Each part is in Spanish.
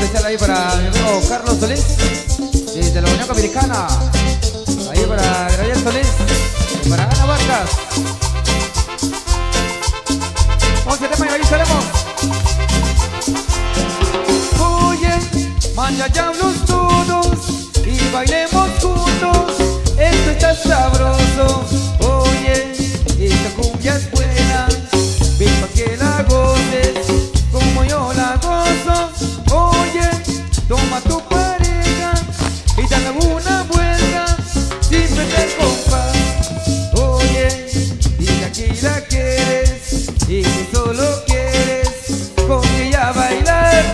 especial ahí para mi amigo Carlos Solís, desde la Unión Americana. Ahí para Gabriel Solís, y para Ana Vargas. 11 temas y ahí estaremos. Oye, manchayamos todos y bailemos juntos. Esto está sabroso. Oye, esta cumbia es buena. Ven pa' que la goces como yo la gozo. Oye, toma tu pareja y dale una vuelta sin perder compás. Oye, dile que la quieres y que solo quieres con ella bailar.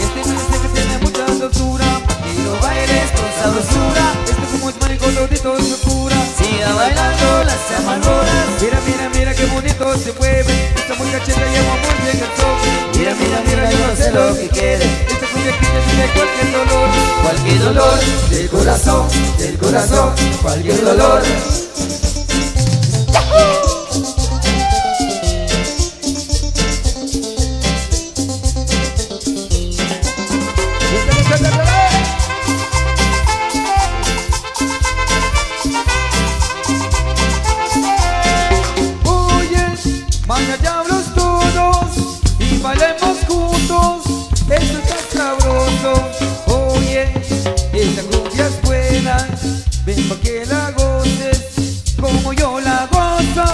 Este mensaje que tiene mucha dulzura, pa' que lo bailes con sabrosura. Este como es marico, todito es locura. Siga bailando las amarguras. Mira, mira, mira qué bonito se mueve. Esta muchachita lleva muy bien el son. Mira, mira, mira, yo no sé lo que quiere. Esta cumbia que te dice cualquier dolor del corazón, cualquier dolor. Manchayamos todos y bailemos juntos. Esto está sabroso. Oye, esta cumbia es buena. Ven pa' que la goces como yo la gozo.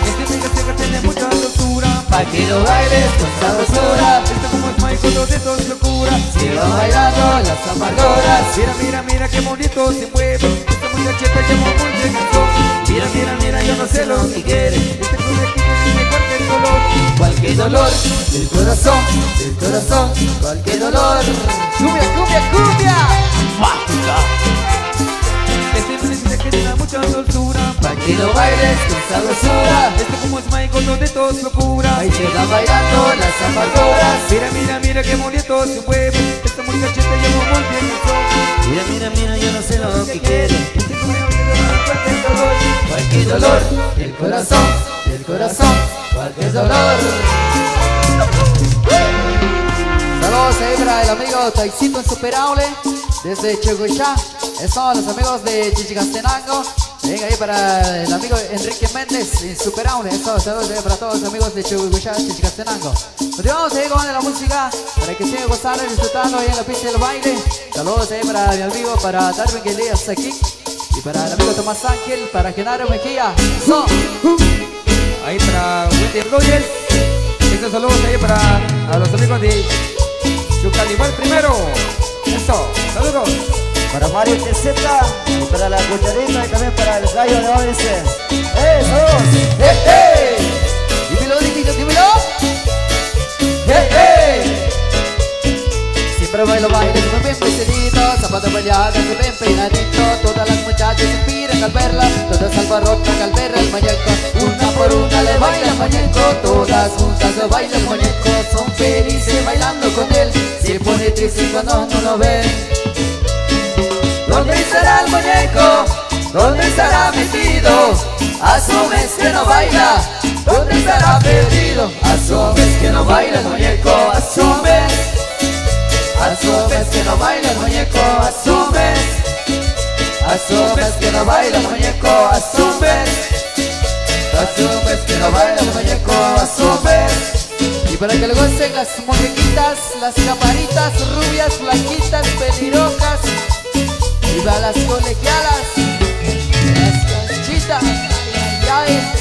Este mensaje tiene mucha dulzura, pa' que lo bailes con sabrosura. Esto como es Michael, todito es locura. Siga bailando las amarguras. Mira, mira, mira qué bonito se mueve. Esta muchachita lleva muy bien el son. Mira, mira, mira, yo no sé lo que quiere. Este cumbia que tiene cualquier dolor del corazón, cualquier dolor. Cumbia, cumbia, cumbia. Mágica. Este mensaje que tiene mucha dulzura, pa' que lo bailes con sabrosura. Este como es Michael, todito es locura. Ahí se van bailando las amarguras. Mira, mira, mira qué bonito se mueve. Esta muchachita lleva muy bien el son. Mira, mira, mira, yo no sé lo que quiere. Este cumbia que tiene cualquier dolor del corazón, cualquier dolor. Saludos ahí para el amigo Taicito Insuperable desde Cheguchá. Son los amigos de Chichicastenango. Venga ahí para el amigo Enrique Méndez Insuperable. Saludos ahí para todos los amigos de Cheguchá, Chichicastenango. Continuamos ahí con la música para que sigan gozando y disfrutando ahí en la pista del baile. Saludos ahí para mi amigo, para Darwin Elías aquí. Y para el amigo Tomás Ángel, para Genaro Mejía. Ahí para Wendy Rogers. Estos saludos ahí para a los amigos de Yucalimal primero. Eso, saludos. Para Mario TZ y para la cucharita y también para el gallo de ONC. ¡Saludos! Dímelo, dímelo, dímelo. Siempre bailo bailes muy bien vestiditos, zapatos bailados muy bien peinaditos. Todas las muchachas se inspiran al verla, todas alborotan al ver el muñeco. Una por una le baila el muñeco, todas juntas le baila el muñeco. Son felices bailando con él, se pone triste cuando no lo ven. ¿Dónde estará el muñeco? ¿Dónde estará metido? Asumes que no baila, ¿dónde estará perdido? Asumes que no baila el muñeco, asumes. Asumes que no baila el muñeco, asumes. Asumes que no baila el muñeco, asumes. Asumes que no baila el muñeco, asumes. Y para que le gocen las muñequitas, las camaritas rubias, flaquitas, pelirrojas. Y para las colegialas, las canchitas, ay, ay.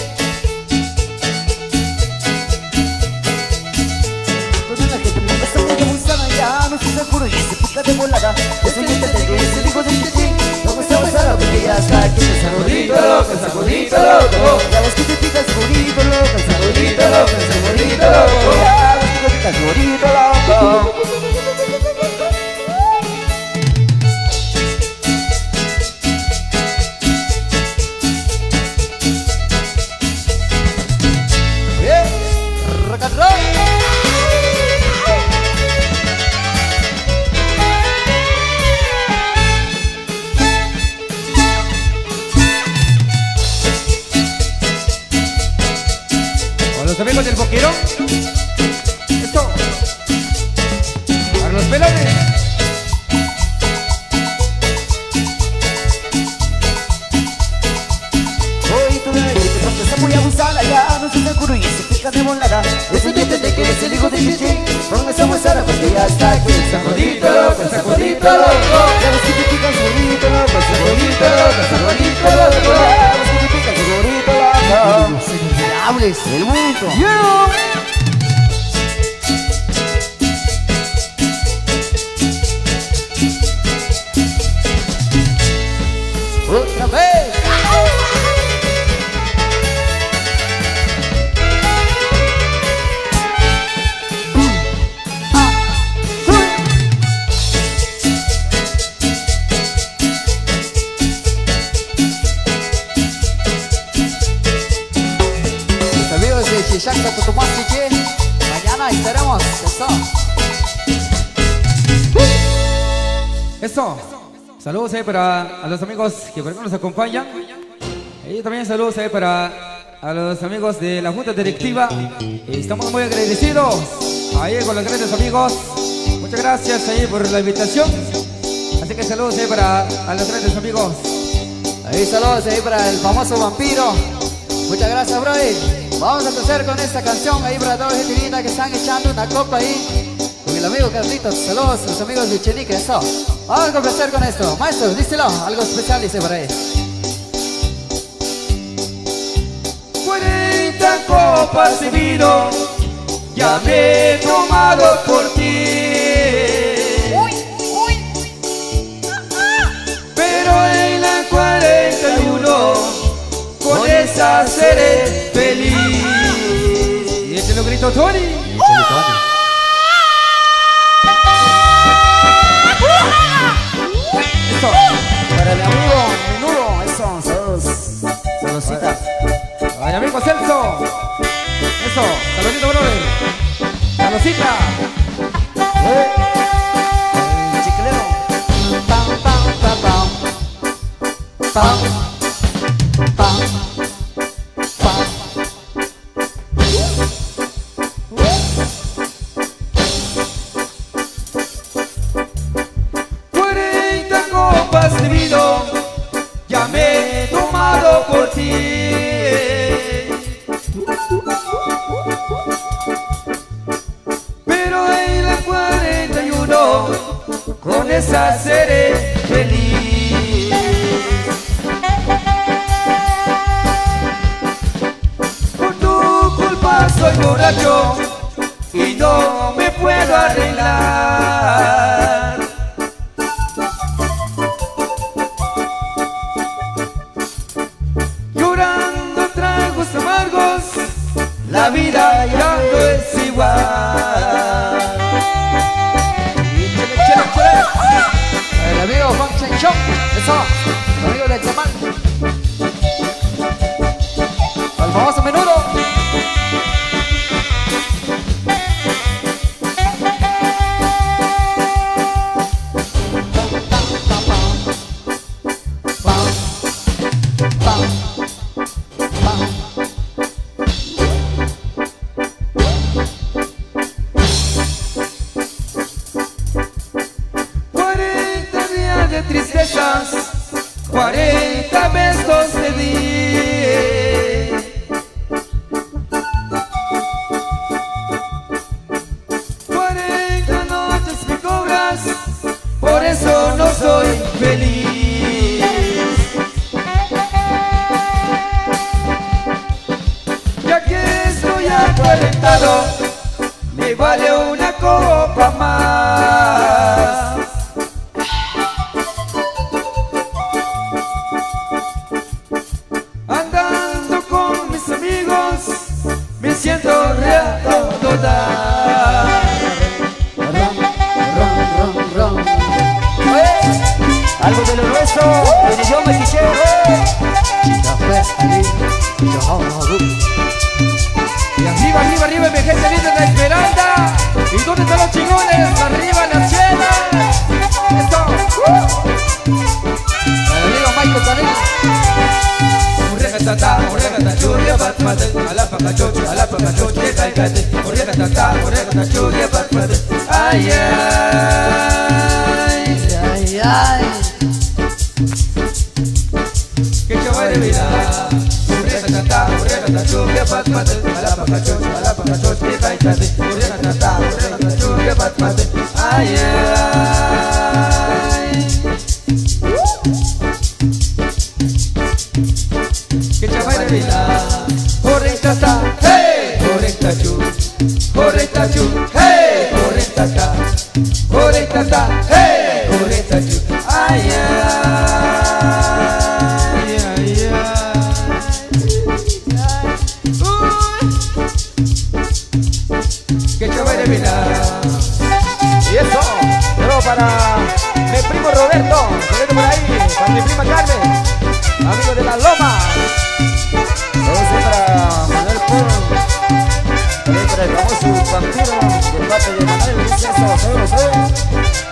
Ya no estoy seguro y se pica de volada. Es un intento de ese hijo de Chichi. No me está pasando porque ya está aquí. Está bonito loco, está bonito loco. Ya ves que te picas bonito loco, está bonito loco, está bonito loco. Ya ves que te picas bonito loco. Rock and roll. los amigos del Boquerón. Esto. Para los pelones. Hoy tú me dices porque está muy abusada. Ya no se te ocurre y se pica de volada. Eso ya entendí que es el hijo de Chichi. Con esa huesada porque ya está aquí. Está jodito loco, está jodito loco. Ya ves que te pica su gorrito loco, su gorrito loco, su gorrito loco. Ya ves que te pica su gorrito loco. Los inolvidables del mundo. Otra vez. Los amigos de Chichaca, Tucumán, Chichi, mañana estaremos. Eso. Saludos para a los amigos que por acá nos acompañan. Y también saludos para a los amigos de la Junta Directiva. Estamos muy agradecidos ahí con los grandes amigos. Muchas gracias ahí por la invitación. Así que saludos para a los grandes amigos. Ahí saludos ahí para el famoso vampiro. Muchas gracias, brother. Vamos a empezar con esta canción ahí para toda la gente linda que están echando una copa ahí. Con el amigo Carlitos, saludos a los amigos de Chenique, eso. Vamos a complacer con esto. Maestro, díselo, algo especial dice por ahí. 40 copas de vino ya me he tomado por ti. Pero en la 41 con esa seré feliz. Y este lo grito Tony. Eso. Para el amigo Menudo, eso, saludos. Saludcita. Ay, amigo Celso. Eso, saludito, brother. Saludcita. El chiclero. Pam, pam, pam, pam. Pam, pam, pam. 40 copas de vino ya me he tomado por ti. Pero en la 41 con esa seré feliz. Por tu culpa soy borracho y no me puedo arreglar. Llorando tragos amargos, la vida ya no es igual. El amigo Juan Chenchón, eso. El amigo de Chamal. El famoso Menudo. De tristezas, 40 besos te di. Cuarenta noches me cobras, por eso no soy feliz. Ya que estoy acuarentado, me vale una copa más. Andando con mis amigos, me siento real todo dar. Algo de lo nuestro, el idioma quichero. Y arriba, arriba, arriba, mi gente linda de la Esmeralda. ¿Y dónde están los chingones? Arriba las chelas. Esto. El amigo Michael Canela. Un tata, orega tachuya patmate, alapa cachoche, caicate, orega tata, orega tachuya patmate, ay ay, Ay, ay. que chaval de vida, orega tachuya patmate, alapa cachoche, caicate, orega tata, orega tachuya patmate, ay ay. Que chaval de vida, correcta ta, hey, correcta chu, hey, correcta ta, hey, correcta chu, ay ay ay ay. Que chaval de vida. Y eso, pero para mi primo Roberto, por ahí, para mi prima Carmen, amigo de la Loma. Todos para Manuel Puro, también para el famoso vampiro, de parte de Manuel, dice eso, seguro,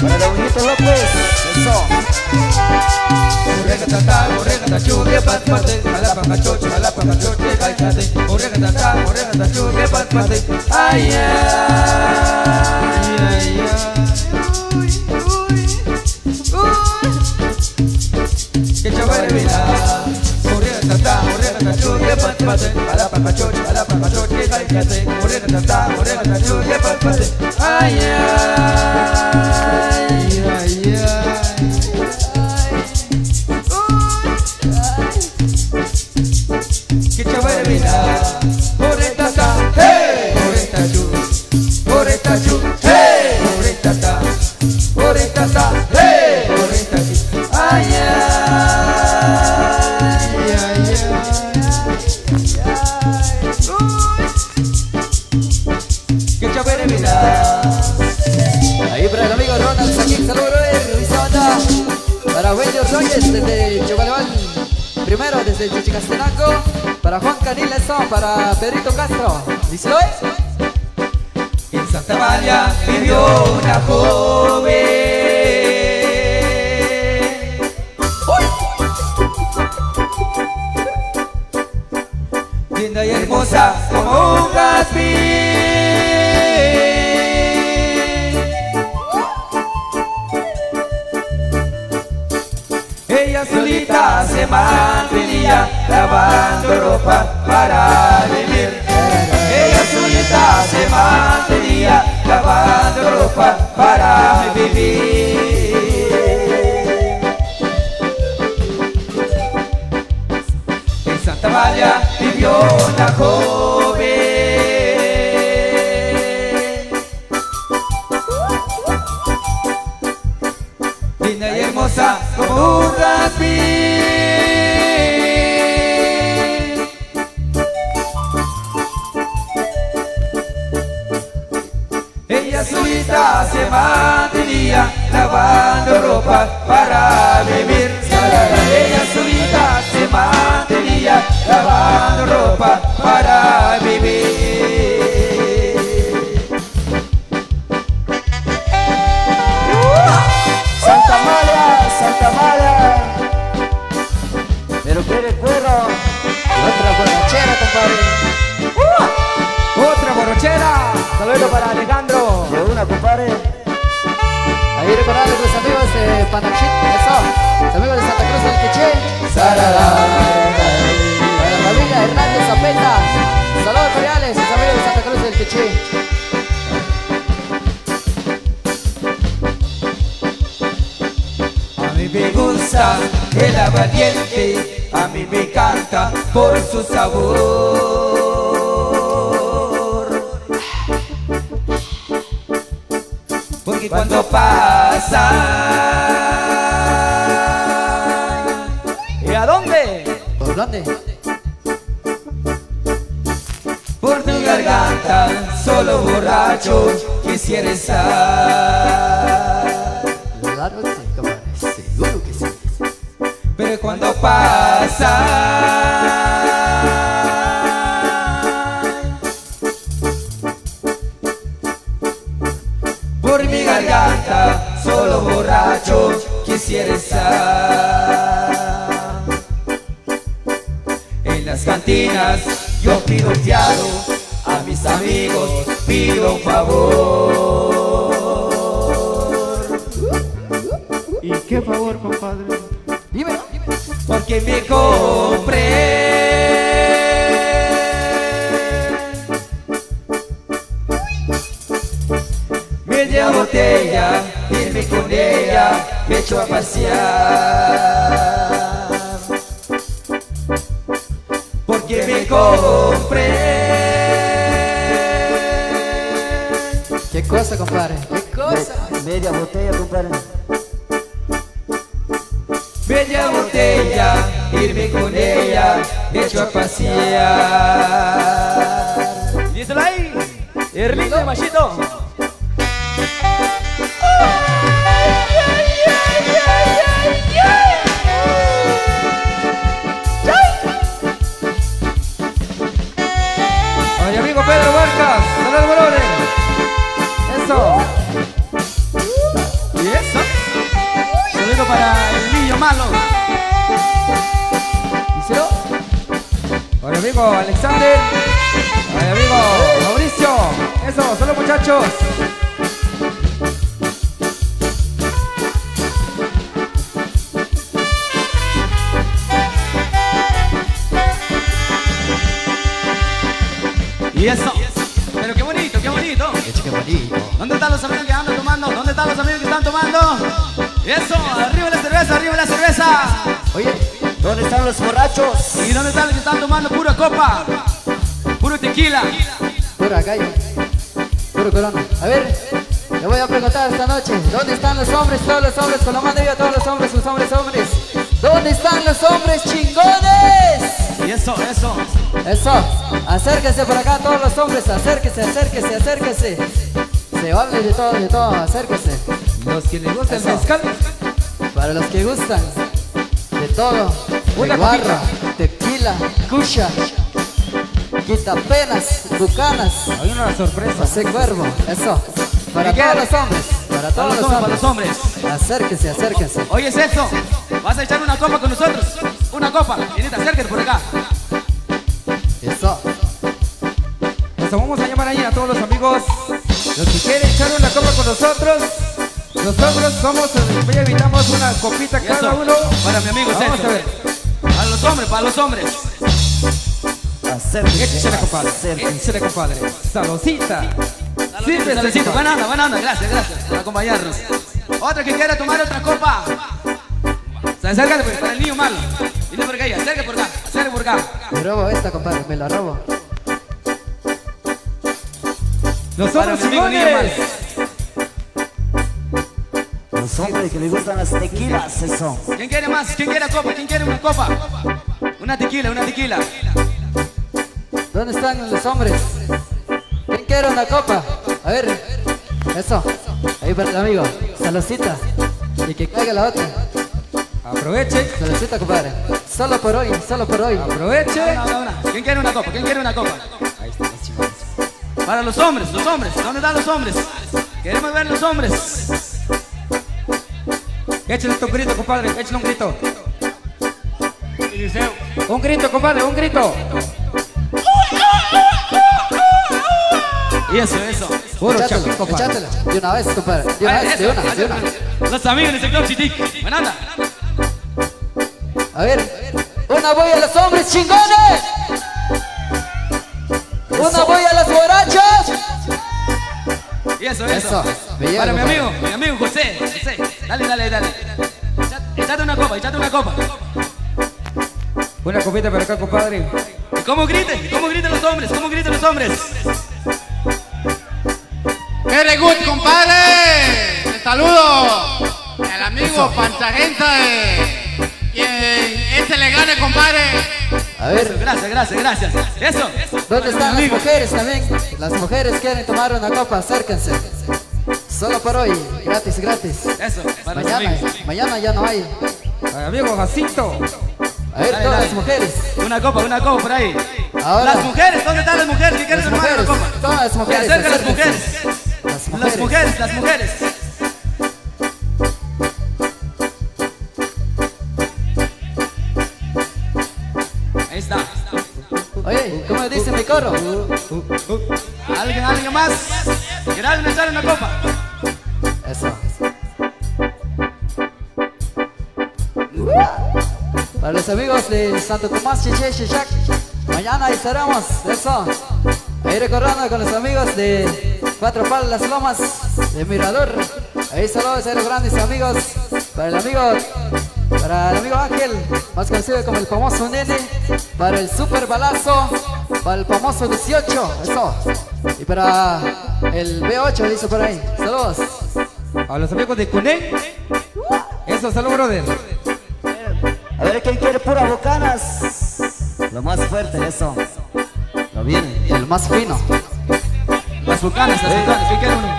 para Leonito López, eso. Orega tata, chugue patmate, alapa cachoche, caicate, orega tata, chugue patmate, ay ay ay ay. Que chaval de vida, orega tata, chugue patmate, alapa cachoche, caicate, orega tata, chugue patmate, ay ay ay ay. Que chaval de vida, correcta ta, hey, correcta chu, hey, correcta ta, hey, correcta chu, ay ay ay ay. Que chaval de vida. Ahí para el amigo Ronald Saquín, saludos, Luis Onda. Para Wendy Ordóñez desde Chogaleván. Primero desde Chichicastenango. Para Juan Canileson, para Pedrito Castro. ¿Díselo es? En Santa María vivió una joven, linda y hermosa como un jazmín. Ella solita se mantenía lavando ropa para vivir. Ella solita se mantenía lavando ropa para vivir. En Santa María vivió una joven, linda y hermosa como un jazmín. Ella solita se mantenía lavando ropa para vivir. Ella solita se mantenía lavando ropa para vivir. Santa Mala, pero qué recuerdo. Otra borrachera, compadre. Otra borrachera. Saludos para Alejandro, de una compadre. Ahí recordando a los amigos de Panachit, eso. Los amigos de Santa Cruz del Quiché. Sarara. Para la familia Hernández Zapeta. Saludos cordiales, los amigos de Santa Cruz del Quiché. A mí me gusta el aguardiente, a mí me encanta por su sabor. Porque cuando pasa, ¿Y a dónde? ¿Por dónde? por tu garganta, solo borracho quisiera estar. Claro que sí, compadre. Seguro que sí. Pero cuando pasa, por mi garganta, solo borracho quisiera estar. En la las cantinas yo pido fiado, a mis amigos pido un favor. ¿Y qué favor, compadre? Dime. Porque me compré media botella, irme con ella, me echo a pasear. Porque me compré. ¿Qué cosa, compadre? ¿Qué cosa? Media botella, compadre. Media botella, irme con ella, me echo a pasear. Díselo ahí, Erlito y Machito. A mi amigo Pedro Barcas, saludos, brother. Eso. Y eso. Saludo para el niño malo. ¿Díselo? A mi amigo Alexander, a mi amigo Mauricio. Eso, saludos muchachos. Y eso. Pero qué bonito, qué bonito. Qué bonito. ¿Dónde están los amigos que andan tomando? ¿Dónde están los amigos que están tomando? Y eso, arriba la cerveza, arriba la cerveza. Oye, ¿Dónde están los borrachos? ¿Y dónde están los que están tomando pura copa? Puro tequila. pura calle, puro corona. A ver, le voy a preguntar esta noche, ¿dónde están los hombres? Todos los hombres, con la mano arriba, todos los hombres, hombres. ¿Dónde están los hombres chingones? Y eso, eso. Eso, acérquense por acá todos los hombres, acérquense. Se hable de todo, acérquense. Los que les gusta el Eso. mezcal, Para los que gustan de todo, Una de guarra, tequila, cucha, quitapenas, bucanas, hay una sorpresa. José Cuervo, eso. Para ¿Qué todos quieres? los hombres, para todos Para los los hombres. Acérquense. Oye, Celso, ¿vas a echar una copa con nosotros? Una copa. Venite, acércate por acá. Eso. Eso, vamos a llamar ahí a todos los amigos, los que quieren echar una copa con nosotros. Nosotros somos, ya invitamos una copita Y cada eso, uno. para mi amigo Vamos Celso. a ver. Para los hombres. Échale, compadre. Échale, compadre. Salosita. Sirve, Salecito, buena onda, gracias por acompañarnos. Otra que quiera tomar otra copa. Acércate pues, para el niño malo. Vine por acá, acércate por acá. Me robo esta, compadre, me la robo. Los Para hombres mi amigo niño chingones. Los hombres que les gustan las tequilas, eso. ¿Quién quiere más? ¿Quién quiere copa? ¿Quién quiere una copa? Una tequila. ¿Dónde están los hombres? ¿Quién quiere una copa? A ver, eso. Ahí para el amigo, salosita. Y que caiga la otra. Aproveche. Salosita, compadre. Solo por hoy. Aproveche. Una. ¿Quién quiere una copa? Ahí está, los chingones. Para los hombres. ¿Dónde están los hombres? Queremos ver los hombres. Échale un grito, compadre. Échale un grito. Eliseo. Un grito, compadre, un grito. Y eso. Puro Echátela, chapín, compadre. echátela. De una vez, compadre. De una vez, de una. Los amigos del sector Chitic. Buena onda. A ver, una voy a los hombres chingones. Una voy a los borrachos. Y eso. Eso, me llega, Para mi compadre. amigo José. Dale. Echate una copa. Una copita para acá, compadre. ¿Y cómo griten los hombres? Very good, compadre. Te saludo. El amigo Panchagenta, quien le gane, compadre. A ver, Gracias. Eso. ¿dónde están las amigo. mujeres también? Las mujeres quieren tomar una copa, acérquense. Solo por hoy, gratis. Eso, para los amigos. Mañana ya no hay. A mi amigo Jacinto. A ver, Dale. todas las mujeres. Una copa por ahí. Ahora. Las mujeres, ¿dónde están las mujeres? ¿Qué quieren Las tomar una mujeres, copa? todas las mujeres, Se acercan las acérquense. mujeres. Las mujeres. Ahí está. Oye, ¿cómo dice mi coro? ¿Alguien más? ¿Quiere alguien echar una copa? Eso. Para los amigos de Santo Tomás, Chiché, Chichac, mañana estaremos, eso. Ahí recorriendo con los amigos de Cuatro Palos, Las Lomas, de Mirador. Ahí saludos a los grandes amigos. Para el amigo Ángel, más conocido como el famoso Nene. Para el Super Balazo, para el famoso 18, eso. Y para el B8, dice por ahí. Saludos. A los amigos de Cunén. Eso, salud, brother. A ver, ¿quién quiere pura bocanas? Lo más fuerte, eso. Lo viene. El más fino. Las bucanas, ¿qué quiere uno?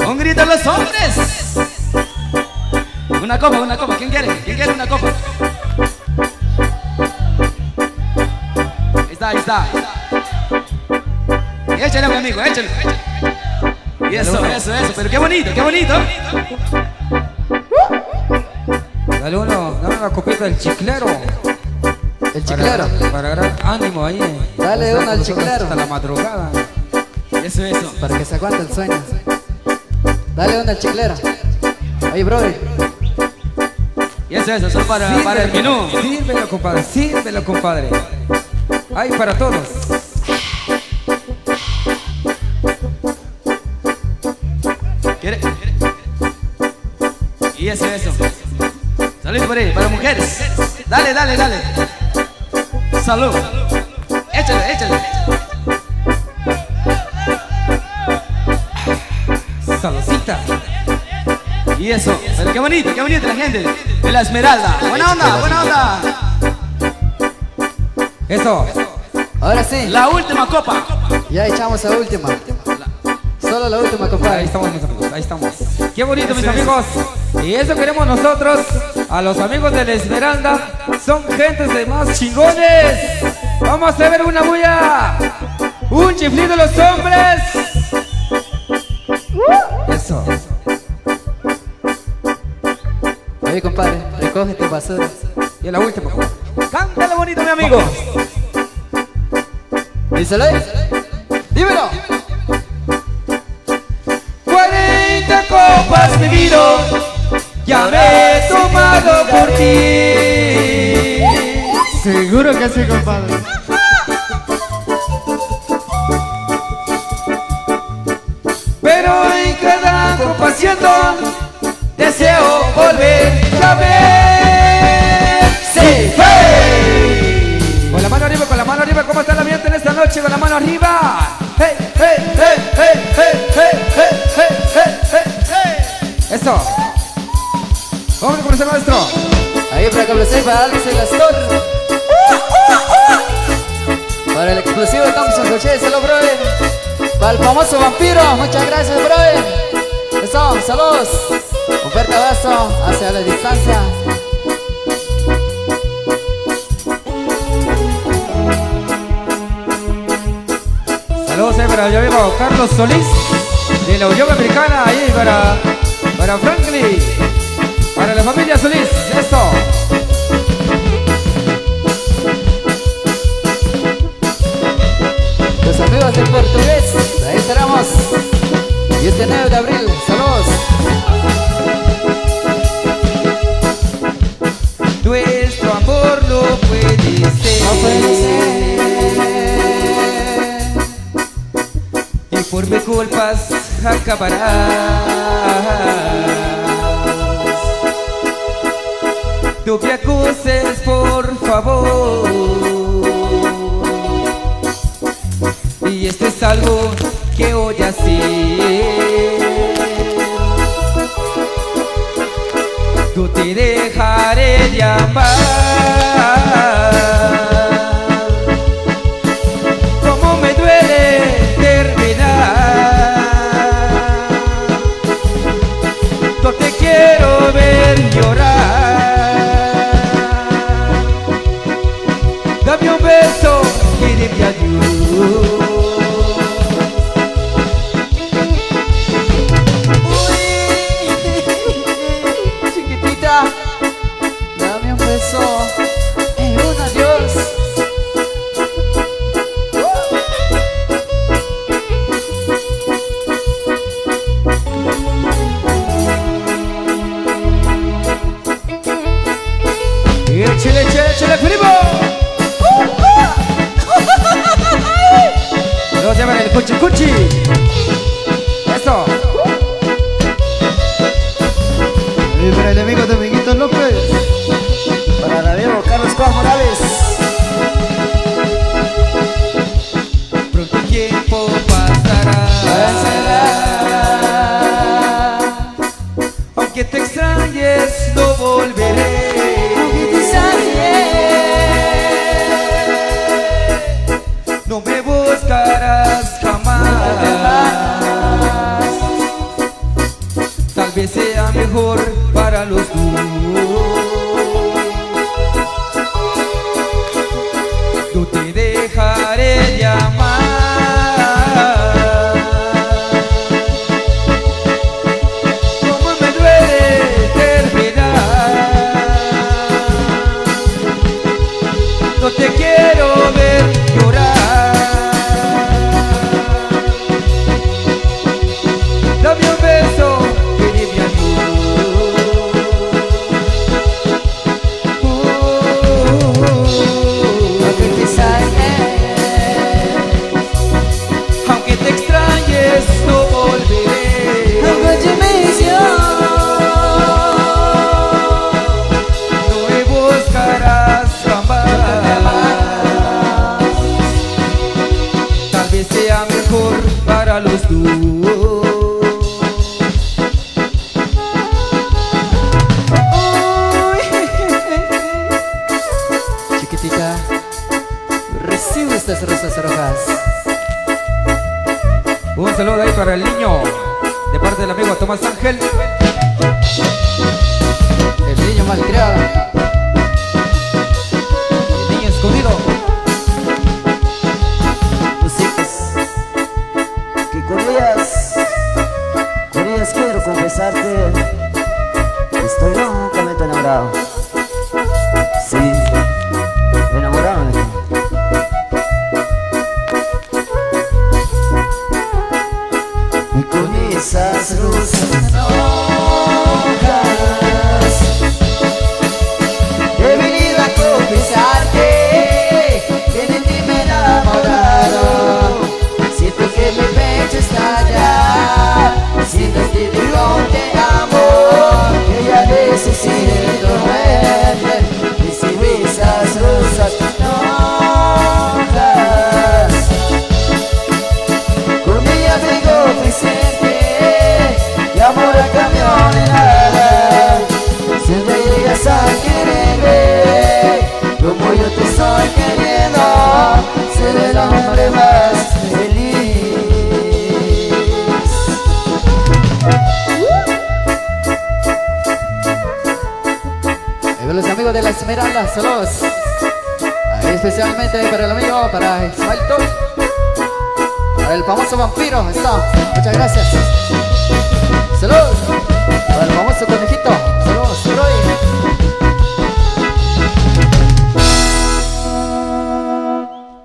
Un grito a los hombres. Una copa, ¿quién quiere? ¿Quién quiere una copa? Ahí está. Échale a mi amigo, échale. Y eso, pero qué bonito. Dale uno, dame una copita del chiclero. El chiclero. Para gran ánimo ahí. Dale uno al chiclero. Hasta la madrugada. Eso. Para que se aguante el sueño. Dale uno al chiclero. Oye, brother. Y eso son para el menú. Sírvelo, compadre. Ay, para todos. ¿Quiere? Y eso. Salud por ahí, para mujeres. Dale. Salud. Échale. Saludcita. Y eso, pero qué bonito la gente de la Esmeralda. Buena onda. Eso. Ahora sí. La última copa. Ya echamos la última. Solo la última, Ahí compadre. estamos, mis amigos. Ahí estamos. Qué bonito, mis amigos. Y eso queremos nosotros. A los amigos de la Esmeralda. Son gentes de más chingones. Vamos a ver una bulla. Un chiflido de los hombres. Eso. Oye, compadre, recoge tu basura. Y la última. Cántalo bonito, mi amigo. Díselo. Dímelo. 40 copas bebido, ya me he tomado por ti. Seguro que sí, compadre. Pero en cada copa siento deseo volver a ver. Sí, hey. Con la mano arriba, ¿cómo está el ambiente en esta noche? Con la mano arriba. Hey. Eso. Vamos a comenzar, maestro. Ahí para complacer para Alex el Astor. Para el explosivo Thompson Roche, saludos, brother. Para el famoso vampiro, muchas gracias, brother. Eso, saludos. Un fuerte abrazo hacia la distancia. Saludos para mi amigo Carlos Solís de la Unión Americana, ahí para Franklin, para la familia Solís, eso. Los amigos del portugués, ahí estaremos. Y este 9 de abril, saludos. Nuestro amor no puede ser, No puede ser. y por mis culpas acabará. No me acuses, por favor. Y esto es algo que voy a hacer. No te dejaré de amar. Como me duele terminar. No te quiero ver llorar. Dame un beso y dime adiós. Chiquitita. Aunque te extrañes, no volveré. Aunque te extrañes, no me buscarás jamás. Tal vez sea mejor para los dos. No te dejaré de amar. Como me duele terminar. No te quiero ver llorar. Dame un beso, querida mi aunque te extrañes, no volveré. aunque te miss you, no me buscarás jamás. Tal vez sea mejor para los dos. chiquitita, recibe estas rosas rojas. Un saludo ahí para el niño, de parte del amigo Tomás Ángel. El niño malcriado, El niño escondido. Musiques que con ellas quiero confesarte, estoy locamente enamorado. Sí, enamorado de ti. Y con esas rosas rojas he venido a confesarte que de ti me he enamorado. Siento que mi pecho estalla, siento que digo te amo, que ya necesito verte. Recibí esas rosas rojas, con ella vengo a ofrecerte y amor a cambio de nada. Si me llegas a quererme como yo te estoy queriendo, seré el hombre más feliz. Ahí ven los amigos de la Esmeralda, saludos. Ahí especialmente para el amigo, para Ismael Top, para el famoso vampiro, está. Muchas gracias. Saludos para el famoso conejito. Saludos, Roy.